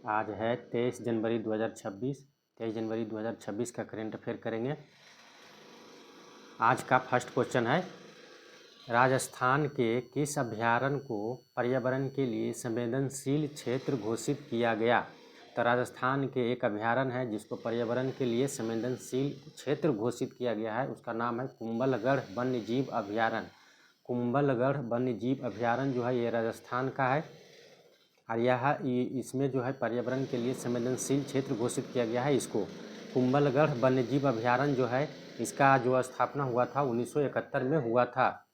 आज है 23 जनवरी 2026। 23 जनवरी 2026 का करंट अफेयर करेंगे। आज का फर्स्ट क्वेश्चन है, राजस्थान के किस अभयारण्य को पर्यावरण के लिए संवेदनशील क्षेत्र घोषित किया गया? तो राजस्थान के एक अभयारण्य है जिसको पर्यावरण के लिए संवेदनशील क्षेत्र घोषित किया गया है, उसका नाम है कुंभलगढ़ वन्यजीव अभयारण्य। कुंभलगढ़ वन्यजीव अभयारण्य जो है ये राजस्थान का है और इसमें जो है पर्यावरण के लिए संवेदनशील क्षेत्र घोषित किया गया है। इसको कुंभलगढ़ वन्यजीव अभयारण्य जो है इसका जो स्थापना हुआ था 1971 में हुआ था।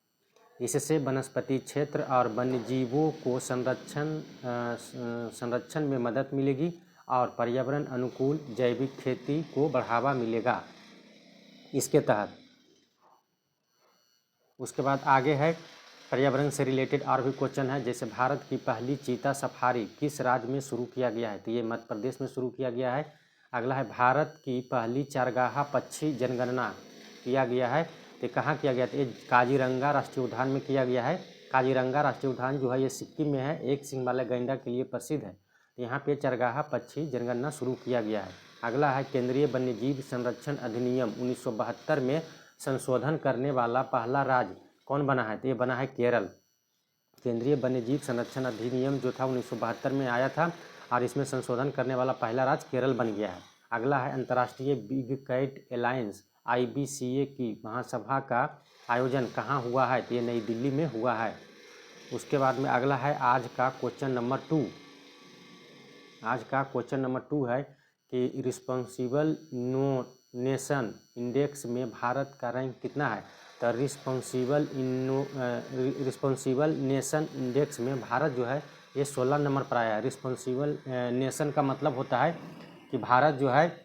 इससे वनस्पति क्षेत्र और वन्यजीवों को संरक्षण में मदद मिलेगी और पर्यावरण अनुकूल जैविक खेती को बढ़ावा मिलेगा इसके तहत। उसके बाद आगे है पर्यावरण से रिलेटेड और भी क्वेश्चन है, जैसे भारत की पहली चीता सफारी किस राज्य में शुरू किया गया है? तो ये मध्य प्रदेश में शुरू किया गया है। अगला है भारत की पहली चारगाहा पक्षी जनगणना किया गया है, तो कहाँ किया गया था? ये काजीरंगा राष्ट्रीय उद्यान में किया गया है। काजीरंगा राष्ट्रीय उद्यान जो है ये सिक्किम में है, एक सींग वाले गैंडा के लिए प्रसिद्ध है। यहाँ पे चारगाहा पक्षी जनगणना शुरू किया गया है। अगला है केंद्रीय वन्यजीव संरक्षण अधिनियम 1972 में संशोधन करने वाला पहला राज्य कौन बना है? तो ये बना है केरल। केंद्रीय वन्यजीव संरक्षण अधिनियम जो था 1972 में आया था और इसमें संशोधन करने वाला पहला राज्य केरल बन गया है। अगला है अंतर्राष्ट्रीय बिग कैट अलायंस IBCA की महासभा का आयोजन कहाँ हुआ है? तो ये नई दिल्ली में हुआ है। उसके बाद में अगला है आज का क्वेश्चन नंबर 2। आज का क्वेश्चन नंबर 2 है कि रिस्पॉन्सिबल नेशन इंडेक्स में भारत का रैंक कितना है? तो रिस्पॉन्सिबल नेशन इंडेक्स में भारत जो है ये 16 नंबर पर आया है। रिस्पॉन्सिबल नेशन का मतलब होता है कि भारत जो है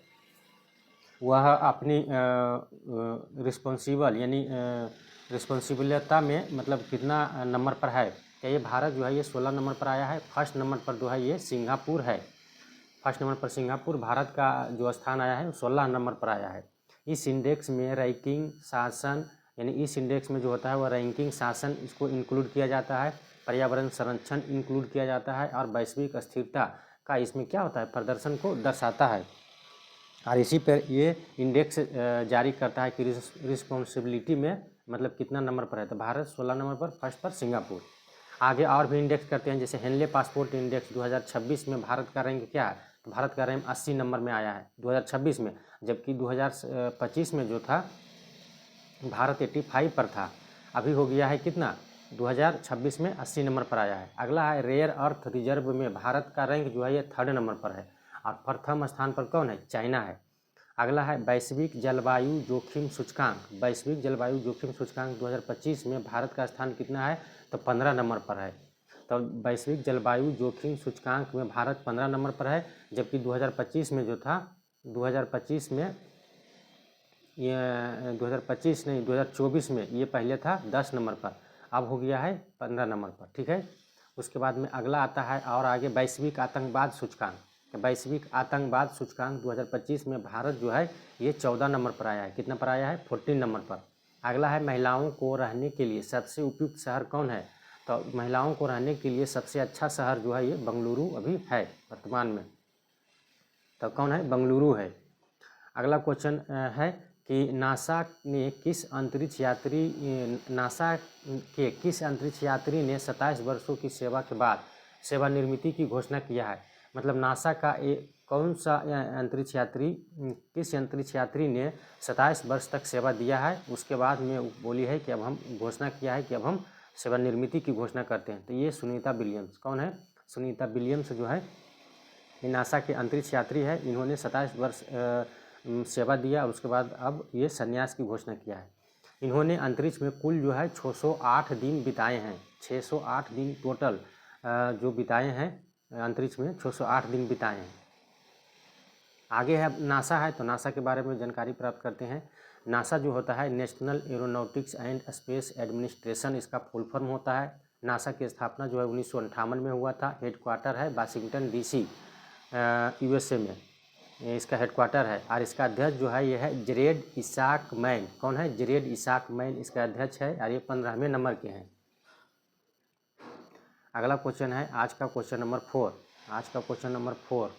वह अपनी रिस्पॉन्सिबल यानी रिस्पॉन्सिबिलिटी में मतलब कितना नंबर पर है? तो ये भारत जो है ये 16 नंबर पर आया है। फर्स्ट नंबर पर जो है ये सिंगापुर है। फर्स्ट नंबर पर सिंगापुर, भारत का जो स्थान आया है 16 नंबर पर आया है। इस इंडेक्स में रैंकिंग शासन यानी इस इंडेक्स में जो होता है वह रैंकिंग शासन इसको इंक्लूड किया जाता है, पर्यावरण संरक्षण इंक्लूड किया जाता है और वैश्विक स्थिरता का इसमें क्या होता है? प्रदर्शन को दर्शाता है। और इसी पर ये इंडेक्स जारी करता है कि रिस्पॉन्सिबिलिटी में मतलब कितना नंबर पर है। तो भारत 16 नंबर पर, फर्स्ट पर सिंगापुर। आगे और भी इंडेक्स करते हैं, जैसे हेनले पासपोर्ट इंडेक्स 2026 में भारत का रैंक क्या है? तो भारत का रैंक 80 नंबर में आया है 2026 में, जबकि 2025 में जो था भारत 85 पर था। अभी हो गया है कितना? 2026 में 80 नंबर पर आया है। अगला है रेयर अर्थ रिजर्व में भारत का रैंक जो है ये 3rd नंबर पर है और प्रथम स्थान पर कौन है? चाइना है। अगला है वैश्विक जलवायु जोखिम सूचकांक। वैश्विक जलवायु जोखिम सूचकांक 2025 में भारत का स्थान कितना है? तो 15 नंबर पर है। तो वैश्विक जलवायु जोखिम सूचकांक में भारत 15 नंबर पर है, जबकि 2025 में जो था 2025 में ये 2025 नहीं 2024 में ये पहले था 10 नंबर पर, अब हो गया है 15 नंबर पर। ठीक है। उसके बाद में अगला आता है और आगे वैश्विक आतंकवाद सूचकांक। वैश्विक आतंकवाद सूचकांक 2025 में भारत जो है ये 14 नंबर पर आया है। कितना पर आया है? 14 नंबर पर। अगला है महिलाओं को रहने के लिए सबसे उपयुक्त शहर कौन है? तो महिलाओं को रहने के लिए सबसे अच्छा शहर जो है ये बेंगलुरु अभी है वर्तमान में। तो कौन है? बेंगलुरु है। अगला क्वेश्चन है कि नासा के किस अंतरिक्ष यात्री ने 27 वर्षों की सेवा के बाद सेवानिवृत्ति की घोषणा किया है? मतलब नासा का कौन सा अंतरिक्ष यात्री, किस अंतरिक्ष यात्री ने 27 वर्ष तक सेवा दिया है, उसके बाद में बोली है कि अब हम घोषणा किया है कि अब हम सेवानिवृत्ति की घोषणा करते हैं? तो ये सुनीता विलियम्स। कौन है? सुनीता विलियम्स जो है ये नासा के अंतरिक्ष यात्री है। इन्होंने 27 वर्ष सेवा दिया और उसके बाद अब ये संन्यास की घोषणा किया है। इन्होंने अंतरिक्ष में कुल जो है 608 दिन बिताए हैं। 608 दिन टोटल जो बिताए हैं अंतरिक्ष में, 608 दिन बिताए हैं। आगे है नासा है, तो नासा के बारे में जानकारी प्राप्त करते हैं। नासा जो होता है national aeronautics and space administration, इसका फुल फॉर्म होता है। नासा की स्थापना जो है 1958 में हुआ था। हेडक्वार्टर है वाशिंगटन DC USA में इसका हेडक्वार्टर है और इसका अध्यक्ष जो है ये है जरेड इसाक मैन। कौन है? जरेड इसाक मैन इसका अध्यक्ष है और ये 15वें नंबर के हैं। अगला क्वेश्चन है आज का क्वेश्चन नंबर 4। आज का क्वेश्चन नंबर 4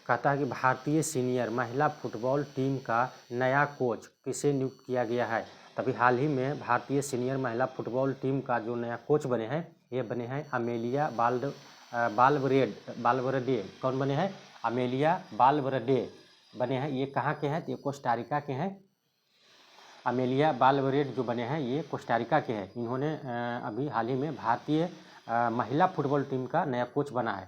कहता है कि भारतीय सीनियर महिला फुटबॉल टीम का नया कोच किसे नियुक्त किया गया है। तभी हाल ही में भारतीय सीनियर महिला फुटबॉल टीम का जो नया कोच बने हैं ये बने हैं अमेलिया बालवरडे। कौन बने हैं? अमेलिया बालवरडे बने हैं। ये कहाँ के हैं? तो ये कोस्टारिका के हैं। अमेलिया बालवरेड जो बने हैं ये कोस्टारिका के हैं। इन्होंने अभी हाल ही में भारतीय महिला फुटबॉल टीम का नया कोच बना है।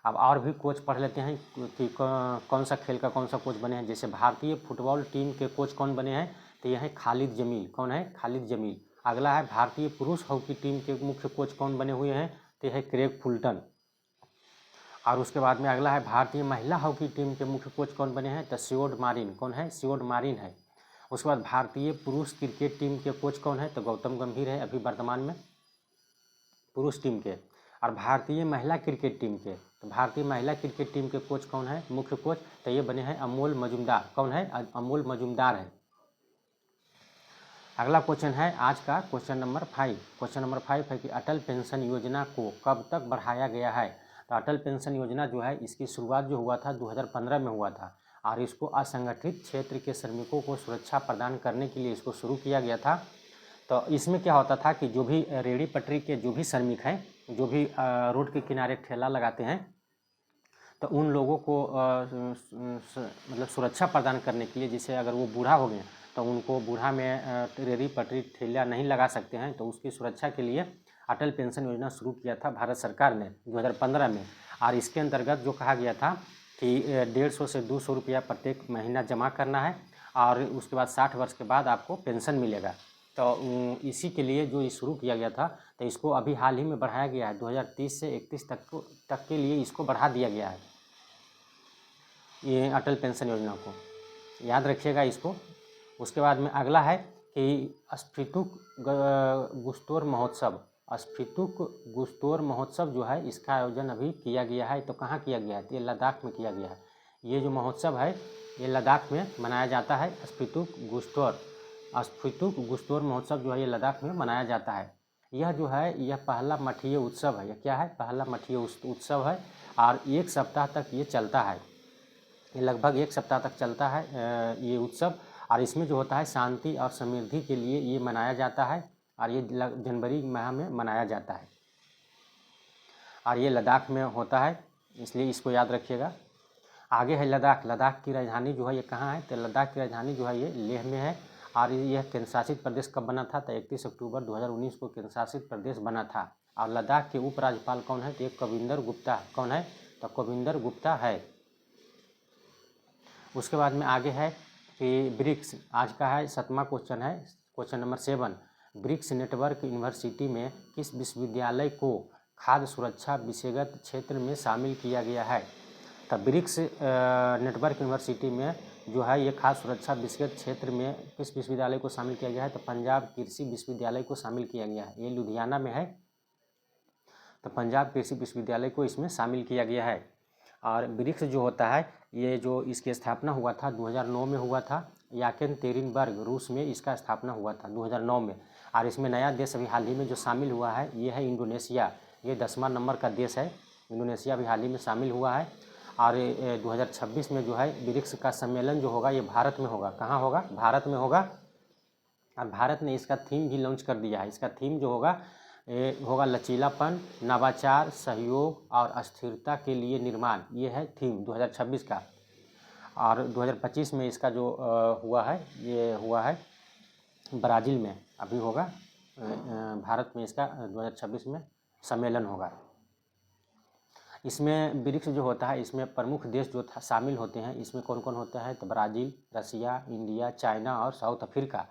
अब और भी कोच पढ़ लेते हैं कि कौन सा खेल का कौन सा कोच बने हैं। जैसे भारतीय फुटबॉल टीम के कोच कौन बने हैं? तो यह है खालिद जमील। कौन है? खालिद जमील। अगला है भारतीय पुरुष हॉकी टीम के मुख्य कोच कौन बने हुए हैं? तो यह है क्रेग फुलटन। और उसके बाद में अगला है भारतीय महिला हॉकी टीम के मुख्य कोच कौन बने हैं? तो सियोड मारिन। कौन है? सियोड मारिन है। उसके बाद भारतीय पुरुष क्रिकेट टीम के कोच कौन है? तो गौतम गंभीर है अभी वर्तमान में पुरुष टीम के। और भारतीय महिला क्रिकेट टीम के, तो भारतीय महिला क्रिकेट टीम के कोच कौन है? मुख्य कोच तो ये बने हैं अमोल मजुमदार। कौन है? अमोल मजुमदार है। अगला क्वेश्चन है आज का क्वेश्चन नंबर 5। क्वेश्चन नंबर 5 है कि अटल पेंशन योजना को कब तक बढ़ाया गया है। तो अटल पेंशन योजना जो है इसकी शुरुआत जो हुआ था 2015 में हुआ था और इसको असंगठित क्षेत्र के श्रमिकों को सुरक्षा प्रदान करने के लिए इसको शुरू किया गया था। तो इसमें क्या होता था कि जो भी रेहड़ी पटरी के जो भी श्रमिक हैं, जो भी रोड के किनारे ठेला लगाते हैं, तो उन लोगों को मतलब सुरक्षा प्रदान करने के लिए, जैसे अगर वो बूढ़ा हो गए तो उनको बूढ़ा में रेहड़ी पटरी ठेला नहीं लगा सकते हैं, तो उसकी सुरक्षा के लिए अटल पेंशन योजना शुरू किया था भारत सरकार ने 2015 में। और इसके अंतर्गत जो कहा गया था कि 150 से 200 रुपया प्रत्येक महीना जमा करना है और उसके बाद 60 वर्ष के बाद आपको पेंशन मिलेगा। तो इसी के लिए जो शुरू किया गया था, तो इसको अभी हाल ही में बढ़ाया गया है 2030 से 31 तक के लिए इसको बढ़ा दिया गया है, ये अटल पेंशन योजना को याद रखिएगा इसको। उसके बाद में अगला है कि स्फीतुक गुस्तोर महोत्सव। स्फीतुक गुस्तोर महोत्सव जो है इसका आयोजन अभी किया गया है। तो कहाँ किया गया है? तो ये लद्दाख में किया गया है। ये जो महोत्सव है ये लद्दाख में मनाया जाता है। स्फीतुक गुस्तोर महोत्सव जो है ये लद्दाख में मनाया जाता है। यह जो है यह पहला मठीय उत्सव है। यह क्या है? पहला मठीय उत्सव है और 1 सप्ताह तक ये चलता है। ये लगभग 1 सप्ताह तक चलता है ये उत्सव। और इसमें जो होता है शांति और समृद्धि के लिए ये मनाया जाता है और ये जनवरी माह में मनाया जाता है और ये लद्दाख में होता है, इसलिए इसको याद रखिएगा। आगे है लद्दाख। लद्दाख की राजधानी जो है ये कहाँ है? तो लद्दाख की राजधानी जो है ये लेह में है। और यह केंद्र शासित प्रदेश कब बना था? तो 31 अक्टूबर 2019 को केंद्र शासित प्रदेश बना था। और लद्दाख के उपराज्यपाल कौन है? तो एक कविंदर गुप्ता। कौन है? तो कविंदर गुप्ता है। उसके बाद में आगे है कि ब्रिक्स। आज का है 7वां क्वेश्चन है, question number 7। BRICS network university में किस विश्वविद्यालय को खाद्य सुरक्षा विषयगत क्षेत्र में शामिल किया गया है? तो ब्रिक्स नेटवर्क यूनिवर्सिटी में जो है ये खाद्य सुरक्षा विषयगत क्षेत्र में किस विश्वविद्यालय को शामिल किया गया है? तो पंजाब कृषि विश्वविद्यालय को शामिल किया गया है। ये लुधियाना में है, तो पंजाब कृषि विश्वविद्यालय को इसमें शामिल किया गया है। और ब्रिक्स जो होता है ये जो इसकी स्थापना हुआ था 2009 में हुआ था। याकेनतेरिनबर्ग रूस में इसका स्थापना हुआ था 2009 में। और इसमें नया देश अभी हाल ही में जो शामिल हुआ है ये है इंडोनेशिया। ये 10वां नंबर का देश है। इंडोनेशिया अभी हाल ही में शामिल हुआ है। और 2026 में जो है ब्रिक्स का सम्मेलन जो होगा ये भारत में होगा। कहाँ होगा? भारत में होगा। और भारत ने इसका थीम भी लॉन्च कर दिया है। इसका थीम जो होगा ये होगा लचीलापन, नवाचार, सहयोग और अस्थिरता के लिए निर्माण। ये है थीम 2026 का। और 2025 में इसका जो हुआ है ये हुआ है ब्राज़ील में अभी होगा। भारत में इसका 2026 में सम्मेलन होगा। इसमें ब्रिक्स जो होता है इसमें प्रमुख देश जो शामिल होते हैं इसमें कौन कौन होता है? तो ब्राज़ील, रसिया, इंडिया, चाइना और साउथ अफ्रीका।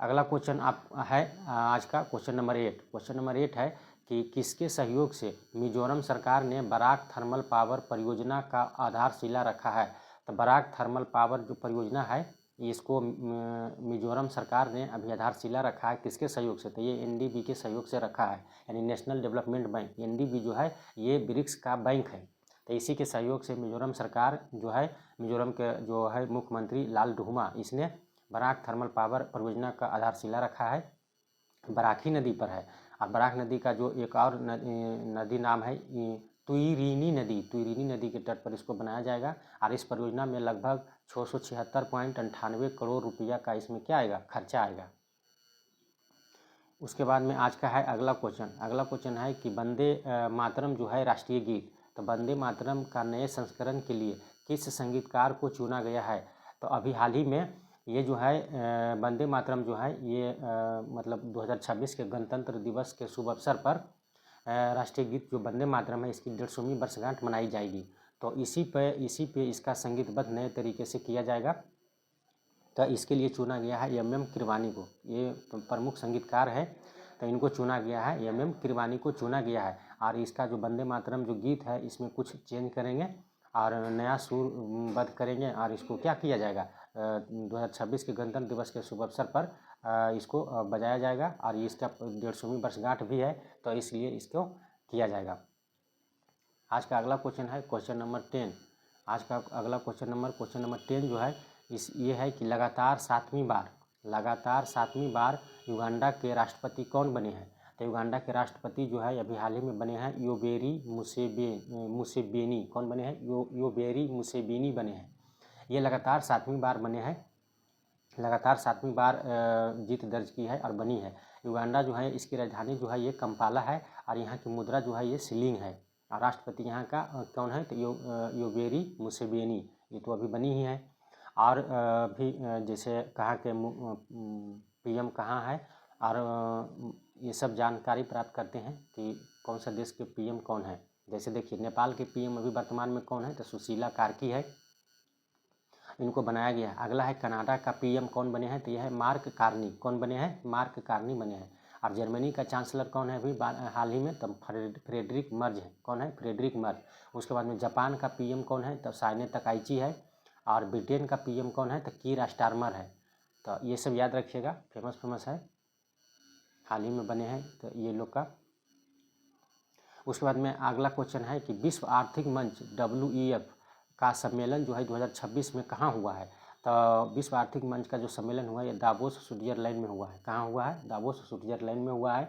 अगला क्वेश्चन आप है आज का क्वेश्चन नंबर 8। क्वेश्चन नंबर 8 है कि किसके सहयोग से मिजोरम सरकार ने बराक थर्मल पावर परियोजना का आधारशिला रखा है? तो बराक थर्मल पावर जो परियोजना है इसको मिजोरम सरकार ने अभी आधारशिला रखा है। किसके सहयोग से? तो ये एनडीबी के सहयोग से रखा है, यानी नेशनल डेवलपमेंट बैंक। एनडीबी जो है ये ब्रिक्स का बैंक है, तो इसी के सहयोग से मिजोरम सरकार जो है, मिजोरम के जो है मुख्यमंत्री लाल डुहमा, इसने बराक थर्मल पावर परियोजना का आधारशिला रखा है। बराकी नदी पर है और बराक नदी का जो एक और नदी नाम है तुइरीनी नदी के तट पर इसको बनाया जाएगा। और इस परियोजना में लगभग 676.98 करोड़ रुपया का इसमें क्या आएगा, खर्चा आएगा। उसके बाद में आज का है अगला क्वेश्चन है कि वंदे मातरम जो है राष्ट्रीय गीत, तो वंदे मातरम का नए संस्करण के लिए किस संगीतकार को चुना गया है। तो अभी हाल ही में ये जो है वंदे मातरम जो है ये मतलब 2026 के गणतंत्र दिवस के शुभ अवसर पर राष्ट्रीय गीत जो वंदे मातरम है इसकी 150वीं वर्षगांठ मनाई जाएगी। तो इसी पे इसका संगीतबद्ध नए तरीके से किया जाएगा। तो इसके लिए चुना गया है एम किरवानी को, ये प्रमुख संगीतकार है, तो इनको चुना गया है, एम किरवानी को चुना गया है। और इसका जो वंदे मातरम जो गीत है इसमें कुछ चेंज करेंगे और नया सुरबद्ध करेंगे और इसको क्या किया जाएगा 2026 के गणतंत्र दिवस के शुभ अवसर पर इसको बजाया जाएगा। और इसका 150वीं वर्षगांठ भी है, तो इसलिए इसको किया जाएगा। आज का अगला क्वेश्चन है क्वेश्चन नंबर 10। आज का अगला क्वेश्चन नंबर 10 जो है ये है कि लगातार सातवीं बार युगांडा के राष्ट्रपति कौन बने हैं। तो युगांडा के राष्ट्रपति जो है अभी हाल ही में बने हैं योवेरी मुसेवेनी। कौन बने हैं, योवेरी मुसेवेनी बने हैं। ये लगातार सातवीं बार बने हैं, लगातार सातवीं बार जीत दर्ज की है और बनी है। युगांडा जो है इसकी राजधानी जो है ये कंपाला है और यहाँ की मुद्रा जो है ये शिलिंग है। और राष्ट्रपति यहाँ का कौन है, तो योवेरी मुसेवेनी, ये तो अभी बनी ही है। और भी जैसे कहाँ के पीएम कहाँ है और ये सब जानकारी प्राप्त करते हैं कि कौन सा देश के पीएम कौन है। जैसे देखिए नेपाल के पीएम अभी वर्तमान में कौन है, तो सुशीला कार्की है, इनको बनाया गया है। अगला है कनाडा का पीएम कौन बने हैं, तो यह है मार्क कार्नी। कौन बने हैं, मार्क कार्नी बने हैं। और जर्मनी का चांसलर कौन है अभी हाल ही में, तब फ्रेडरिक मर्ज है। कौन है, फ्रेडरिक मर्ज। उसके बाद में जापान का पीएम कौन है, तब साइने तकाइची है। और ब्रिटेन का पीएम कौन है, तो कीर स्टारमर है। तो ये सब याद रखिएगा, फेमस है, हाल ही में बने हैं तो ये लोग का। उसके बाद में अगला क्वेश्चन है कि विश्व आर्थिक मंच WEF का सम्मेलन जो है 2026 में कहाँ हुआ है। तो विश्व आर्थिक मंच का जो सम्मेलन हुआ है ये दावोस स्विट्जरलैंड में हुआ है। कहाँ हुआ है, दावोस स्विट्जरलैंड में हुआ है।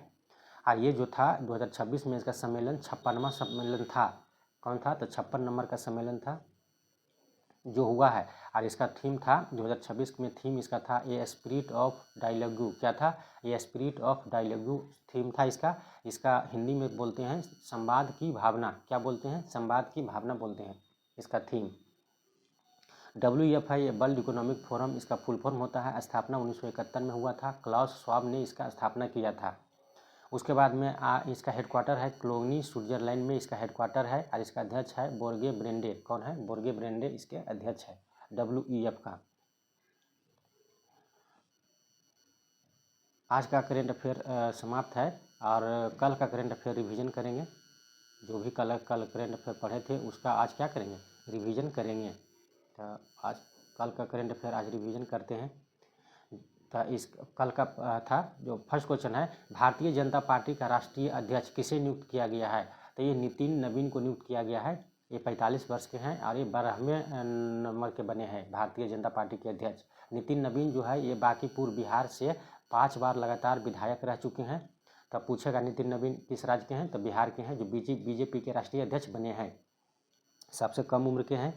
और ये जो था 2026 में इसका सम्मेलन 56वां सम्मेलन था। कौन था, तो 56 नंबर का सम्मेलन था जो हुआ है। और इसका थीम था 2026 में, थीम इसका था ए स्पिरिट ऑफ डायलॉगू। क्या था, ए स्पिरिट ऑफ डायलॉगू थीम था इसका। इसका हिंदी में बोलते हैं संवाद की भावना। क्या बोलते हैं, संवाद की भावना बोलते हैं इसका थीम। WEF है ये वर्ल्ड इकोनॉमिक फोरम, इसका फुल फॉर्म होता है। स्थापना 1971 में हुआ था, क्लाउस श्वाब ने इसका स्थापना किया था। उसके बाद में इसका हेडक्वार्टर है क्लोगनी स्विट्जरलैंड में, इसका हेडक्वार्टर है। और इसका अध्यक्ष है बोर्गे ब्रेंडे। कौन है, बोर्गे ब्रेंडे इसके अध्यक्ष है WEF का। आज का करेंट अफेयर समाप्त है और कल का करेंट अफेयर रिवीजन करेंगे। जो भी कल करेंट अफेयर पढ़े थे उसका आज क्या करेंगे, रिवीजन करेंगे। तो आज कल का करेंट अफेयर आज रिवीजन करते हैं। तो इस कल का था जो फर्स्ट क्वेश्चन है, भारतीय जनता पार्टी का राष्ट्रीय अध्यक्ष किसे नियुक्त किया गया है। तो ये नितिन नवीन को नियुक्त किया गया है। ये 45 वर्ष के हैं और ये 12वें नंबर के बने हैं भारतीय जनता पार्टी के अध्यक्ष। नितिन नवीन जो है ये बांकीपुर बिहार से 5 बार लगातार विधायक रह चुके हैं। तो पूछेगा नितिन नवीन किस राज्य के हैं, तो बिहार के हैं, जो बीजेपी के राष्ट्रीय अध्यक्ष बने हैं, सबसे कम उम्र के हैं।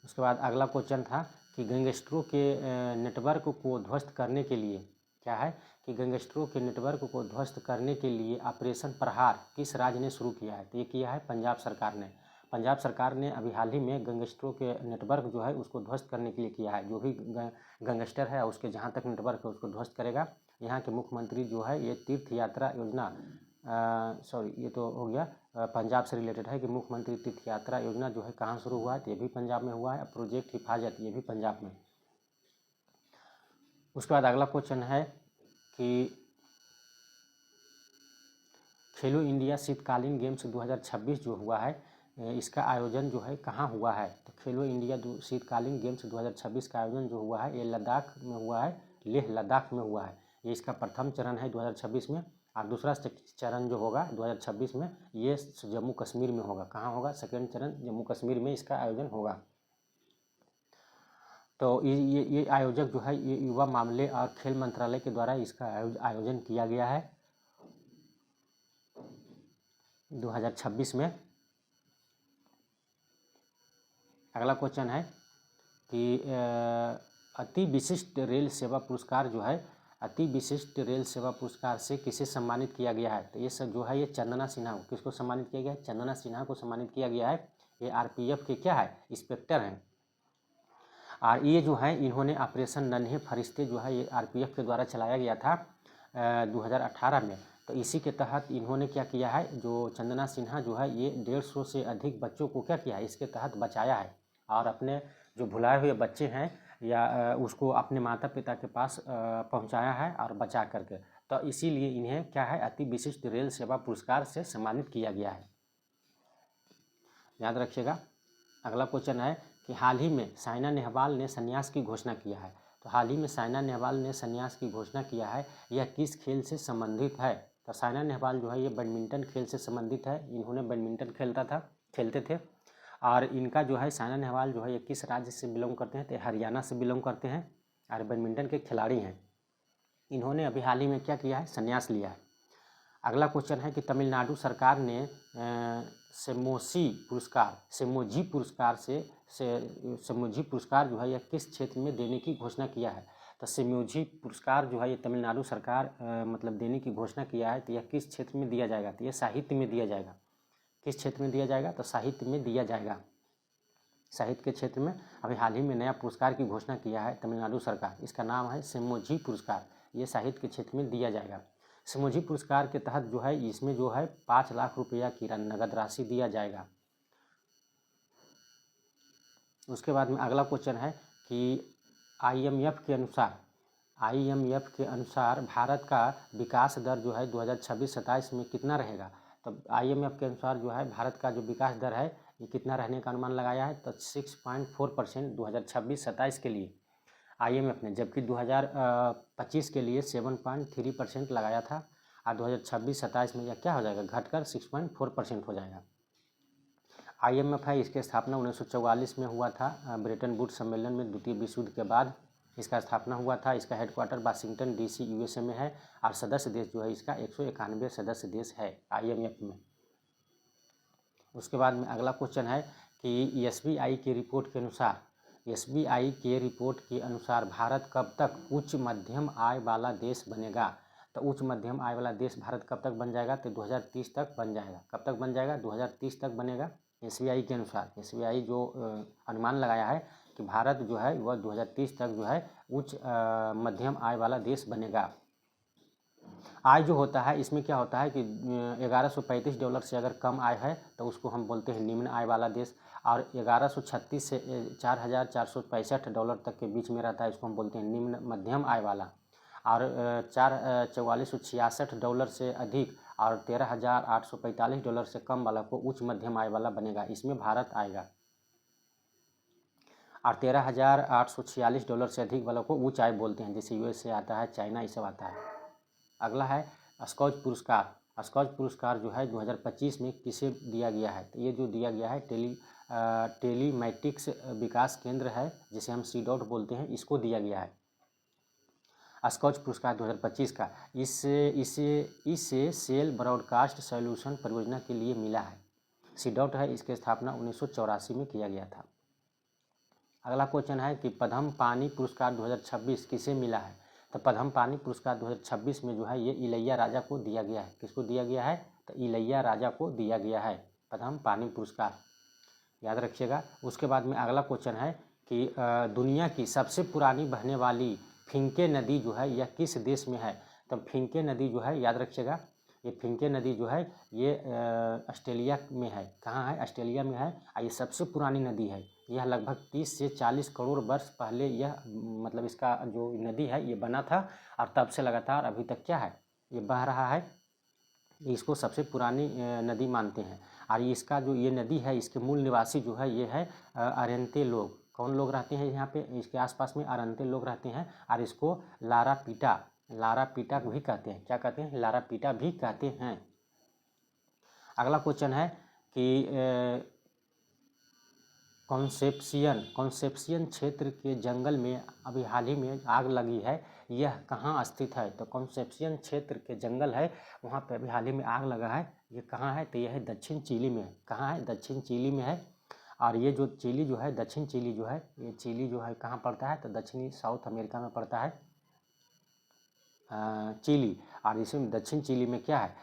उसके बाद अगला क्वेश्चन था कि गैंगस्टरों के नेटवर्क को ध्वस्त करने के लिए, क्या है कि गैंगस्टरों के नेटवर्क को ध्वस्त करने के लिए ऑपरेशन प्रहार किस राज्य ने शुरू किया है। तो ये किया है पंजाब सरकार ने। पंजाब सरकार ने अभी हाल ही में गैंगस्टरों के नेटवर्क जो है उसको ध्वस्त करने के लिए किया है। जो भी गैंगस्टर है उसके जहाँ तक नेटवर्क है उसको ध्वस्त करेगा। यहाँ के मुख्यमंत्री जो है ये तीर्थ यात्रा योजना, सॉरी ये तो हो गया पंजाब से रिलेटेड है कि मुख्यमंत्री तीर्थ यात्रा योजना जो है कहाँ शुरू हुआ है, तो ये भी पंजाब में हुआ है। प्रोजेक्ट हिफाजत ये भी पंजाब में। उसके बाद अगला क्वेश्चन है कि खेलो इंडिया शीतकालीन गेम्स 2026 जो हुआ है इसका आयोजन जो है कहाँ हुआ है। तो खेलो इंडिया शीतकालीन गेम्स 2026 का आयोजन जो हुआ है ये लद्दाख में हुआ है, लेह लद्दाख में हुआ है। ये इसका प्रथम चरण है 2026 में। और दूसरा चरण जो होगा 2026 में ये जम्मू कश्मीर में होगा। कहाँ होगा, सेकेंड चरण जम्मू कश्मीर में इसका आयोजन होगा। तो ये आयोजक जो है ये युवा मामले और खेल मंत्रालय के द्वारा इसका आयोजन किया गया है। 2026 में। अगला क्वेश्चन है कि अति विशिष्ट रेल सेवा पुरस्कार जो है, अति विशिष्ट रेल सेवा पुरस्कार से किसे सम्मानित किया गया है? तो ये सब जो है ये चंदना सिन्हा को, किसको सम्मानित किया गया है? चंदना सिन्हा को सम्मानित किया गया है। ये आरपीएफ के क्या है? इंस्पेक्टर हैं। और ये जो है इन्होंने ऑपरेशन नन्हे फरिश्ते जो है ये आरपीएफ के द्वारा चलाया गया था 2018 में। तो इसी के तहत इन्होंने क्या किया है, जो चंदना सिन्हा जो है ये 150 से अधिक बच्चों को क्या किया है, इसके तहत बचाया है और अपने जो भुलाए हुए बच्चे हैं या उसको अपने माता पिता के पास पहुंचाया है और बचा करके। तो इसीलिए इन्हें क्या है, अति विशिष्ट रेल सेवा पुरस्कार से सम्मानित किया गया है, याद रखिएगा। अगला क्वेश्चन है कि हाल ही में साइना नेहवाल ने संन्यास की घोषणा किया है। तो हाल ही में साइना नेहवाल ने संन्यास की घोषणा किया है, यह किस खेल से संबंधित है? तो साइना नेहवाल जो है ये बैडमिंटन खेल से संबंधित है। इन्होंने बैडमिंटन खेलते थे और इनका जो है साइना नेहवाल जो है ये किस राज्य से बिलोंग करते हैं? तो हरियाणा से बिलोंग करते हैं और बैडमिंटन के खिलाड़ी हैं। इन्होंने अभी हाल ही में क्या किया है, संन्यास लिया है। अगला क्वेश्चन है कि तमिलनाडु सरकार ने सेमोजी पुरस्कार जो है यह किस क्षेत्र में देने की घोषणा किया है? तो सेमोजी पुरस्कार जो है ये तमिलनाडु सरकार मतलब देने की घोषणा किया है। तो यह किस क्षेत्र में दिया जाएगा? तो यह साहित्य में दिया जाएगा। किस क्षेत्र में दिया जाएगा? तो साहित्य में दिया जाएगा। साहित्य के क्षेत्र में अभी हाल ही में नया पुरस्कार की घोषणा किया है तमिलनाडु सरकार। इसका नाम है सेमोजी पुरस्कार। ये साहित्य के क्षेत्र में दिया जाएगा। सेमोजी पुरस्कार के तहत जो है इसमें जो है 5 लाख रुपया की नगद राशि दिया जाएगा। उसके बाद में अगला क्वेश्चन है कि आईएमएफ के अनुसार भारत का विकास दर जो है 2026-27 में कितना रहेगा? तो आईएमएफ के अनुसार जो है भारत का जो विकास दर है ये कितना रहने का अनुमान लगाया है? तो 6.4% 2026-27 के लिए आईएमएफ ने, जबकि 2025 के लिए 7.3% लगाया था और 2026-27 में यह क्या हो जाएगा, घटकर 6.4% हो जाएगा। आईएमएफ है, इसकी स्थापना 1944 में हुआ था ब्रेटन वुड्स सम्मेलन में द्वितीय विश्व युद्ध के बाद इसका स्थापना हुआ था। इसका हेडक्वार्टर वाशिंगटन डीसी यूएसए में है और सदस्य देश जो है इसका 191 सदस्य देश है आईएमएफ में। उसके बाद में अगला क्वेश्चन है कि एसबीआई की रिपोर्ट के अनुसार भारत कब तक उच्च मध्यम आय वाला देश बनेगा? तो उच्च मध्यम आय वाला देश भारत कब तक बन जाएगा? तो 2030 तक बन जाएगा। कब तक बन जाएगा? 2030 तक बनेगा। एसबीआई के अनुसार, एसबीआई जो अनुमान लगाया है कि भारत जो है वह 2030 तक जो है उच्च मध्यम आय वाला देश बनेगा। आय जो होता है इसमें क्या होता है कि $1135 से अगर कम आय है तो उसको हम बोलते हैं निम्न आय वाला देश, और 1136 से $4465 तक के बीच में रहता है, इसको हम बोलते हैं निम्न मध्यम आय वाला, और $4466 से अधिक और $13,845 से कम वाला को उच्च मध्यम आय वाला बनेगा। इसमें भारत आएगा। और $13,846 से अधिक वालों को उच्च आय बोलते हैं, जैसे यूएसए आता है, चाइना, ये सब आता है। अगला है स्कॉच पुरस्कार। स्कॉच पुरस्कार जो है 2025 में किसे दिया गया है? तो ये जो दिया गया है टेलीमैटिक्स विकास केंद्र है, जिसे हम सीडॉट बोलते हैं, इसको दिया गया है स्कॉच पुरस्कार 2025 का। इसे सेल ब्रॉडकास्ट सॉल्यूशन परियोजना के लिए मिला है। सीडॉट है, इसकी स्थापना 1984 में किया गया था। अगला क्वेश्चन है कि पद्म पानी पुरस्कार 2026 किसे मिला है? तो पद्म पानी पुरस्कार 2026 में जो है ये इलैया राजा को दिया गया है। किसको दिया गया है? तो इलैया राजा को दिया गया है पद्म पानी पुरस्कार, याद रखिएगा। उसके बाद में अगला क्वेश्चन है कि दुनिया की सबसे पुरानी बहने वाली फिंके नदी जो है यह किस देश में है? तो फिंके नदी जो है, याद रखिएगा, ये फिंके नदी जो है ये ऑस्ट्रेलिया में है। कहाँ है? ऑस्ट्रेलिया में है। और ये सबसे पुरानी नदी है। यह लगभग 30 से 40 करोड़ वर्ष पहले यह मतलब इसका जो नदी है ये बना था, और तब से लगातार अभी तक क्या है, ये बह रहा है। इसको सबसे पुरानी नदी मानते हैं। और इसका जो ये नदी है इसके मूल निवासी जो है ये है अरंते लोग। कौन लोग रहते हैं यहाँ पे? इसके आसपास में अरंते लोग रहते हैं, और इसको लारा पीटा भी कहते हैं। क्या कहते हैं? लारा पीटा भी कहते हैं। अगला क्वेश्चन है कि कॉन्सेप्सियन क्षेत्र के जंगल में अभी हाल ही में आग लगी है, यह कहाँ स्थित है? तो कॉन्सेप्सियन क्षेत्र के जंगल है, वहाँ पे अभी हाल ही में आग लगा है, ये कहाँ है? तो यह है दक्षिण चिली में है। कहाँ है? दक्षिण चिली में है। और ये जो चिली जो है, दक्षिण चिली जो है, ये चिली जो है कहाँ पड़ता है? तो दक्षिणी साउथ अमेरिका में पड़ता है चिली। और इसमें दक्षिण चिली में क्या है?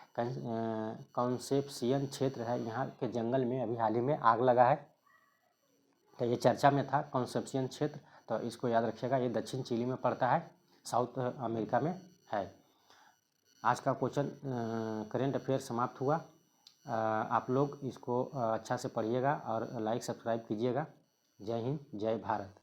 कॉन्सेप्सियन क्षेत्र है, यहाँ के जंगल में अभी हाल ही में आग लगा है। तो ये चर्चा में था कॉन्सेप्सियन क्षेत्र, तो इसको याद रखिएगा, ये दक्षिण चिली में पड़ता है, साउथ अमेरिका में है। आज का क्वेश्चन करेंट अफेयर समाप्त हुआ। आप लोग इसको अच्छा से पढ़िएगा और लाइक सब्सक्राइब कीजिएगा। जय हिंद, जय भारत।